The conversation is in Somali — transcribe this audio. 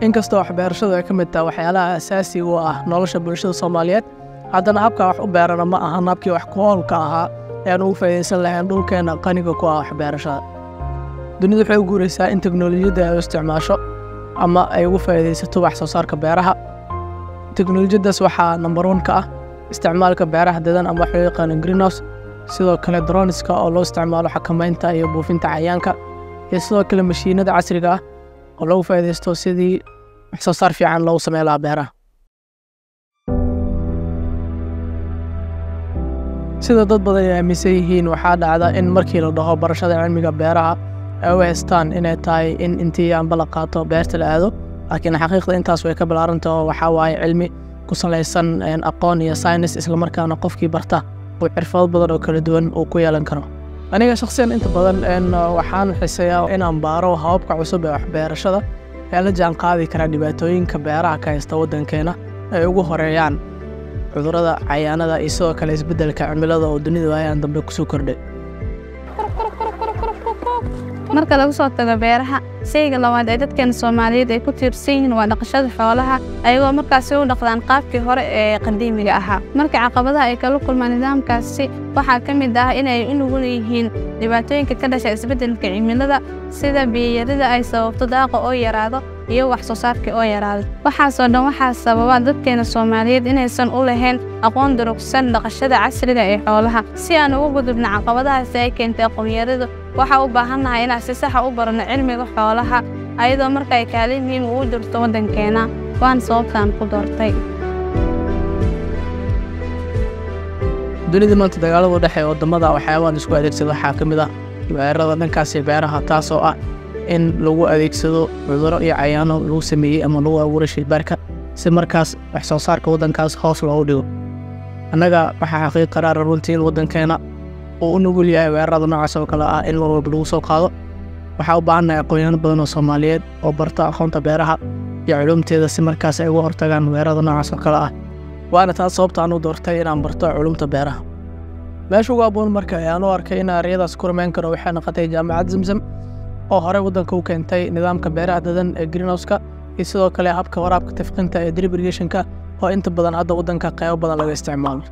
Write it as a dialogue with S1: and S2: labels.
S1: inkastoo waxbarashadu ay ka mid tahay waxyaalaha asaasiga u ah nolosha bulshada Soomaaliyeed haddana habka wax u beerana ma aha habkii wax ku oolka ahaa ee aan ugu faa'iideysan lahayn dhulkeena qaniga ku ah waxbarashada dunidu waxay u guuraysaa in teknoolojiyadda ay isticmaasho ama ay ugu faa'iideysato wax soo saarka beeraha teknoolojiyaddaas waxaa number 1 ka ah isticmaalka beeraha dadan ama waxa loo yaqaan greenhouse sidoo kale droneska oo loo isticmaalo xakamaynta iyo buufinta cayayaanka iyo sidoo kale mashiinada casriga ah oo lagu faa'iideysto sidii wax soo saar fiican loo sameeyo lahaa beeraha sida dad badan ay aaminsan yihiin waxaa dhacda in markii la dhaho barashada cilmiga beeraha ay u haystaan inay tahay in intii aan bala qaato beerta la aado laakiin xaqiiqda intaas way ka balaarantahay oo waxaa waaye cilmi ku salaysan aqoon iyo science isla markaana qofkii barta oo xirfado badan oo kala duwan uu ku yeelan karo aniga shakhsiyan inta badan waxaan xiiseeyaa inaan baaro hababka cusub ee waxbarashada ee la jaan qaadi kara dhibaatooyinka beeraha ka haysta waddankeena ay ugu horeeyaan cudurrada cayayaanada iyo sidoo kale isbeddelka cimilada oo dunida ayaan dambe ku soo kordhay
S2: marka lagu soo tago beeraha shayga labaad ee dadkeena Soomaaliyeed ay ku tiirsan yihiin waa dhaqashada xoolaha ayagoo markaas u dhaqdaan qaabkii hore ee qadiimiga ahaa marka caqabadaha ay kala kulmaan nidaamkaasi waxaa ka mid ah in ay u nugul yihiin dhibaatooyinka ka dhashay isbeddelka cimilada sida biyo yarida ay sababto daaqa oo yaraado iyo wax soo saarka oo yaraado waxaasoo dhan waxaa sababa dadkeena Soomaaliyeed inaysan u lahayn aqoon durugsan dhaqashada casriga ee xoolaha si aan ugu gudubno caqabadahaas ay keentay aqoon yarida waxa u baahanahay inaan si sax ah u barano cilmiga xoolaha ayadoo marka ay kaalin muhiim u jirto waddankeena waan sababtaan ku doortay
S1: dunida maanta dagaalada u dhexeeya wadamada waxyaabaha isku adeegsado waxaa ka mid ah weerarada dhankaas beeraha taasoo ah in lagu adeegsado cudurro iyo cayayaano lagu sameeyay ama lagu abuuray shaybaarka si markaas wax soo saarka waddankaas hoos loogu dhigo annaga waxaa xaqiiq qaraar runtii in waddankeena uu u nugul yahay weerarada noocaas oo kale ah in mar walba lagu soo qaado waxaa u baahannahay aqoonyahano badan oo Soomaaliyeed oo barta aqoonta beeraha iyo culumteeda si markaas ay uga hortagaan weerarada noocaas oo kale ah waana taas sababta aan u doortay inaan barto culumta beeraha meesha ugu habboon marka aan u arkay in ariyadaas ku rumayn karo waxay noqotay jaamacadda Zamzam oo hore waddanka u keentay nidaamka beeraha dadan ee greenhouse-ka iyo sidoo kale habka waraabka tafqinta ee drip irrigation-ka oo inta badan hadda waddanka qaybo badan laga isticmaalo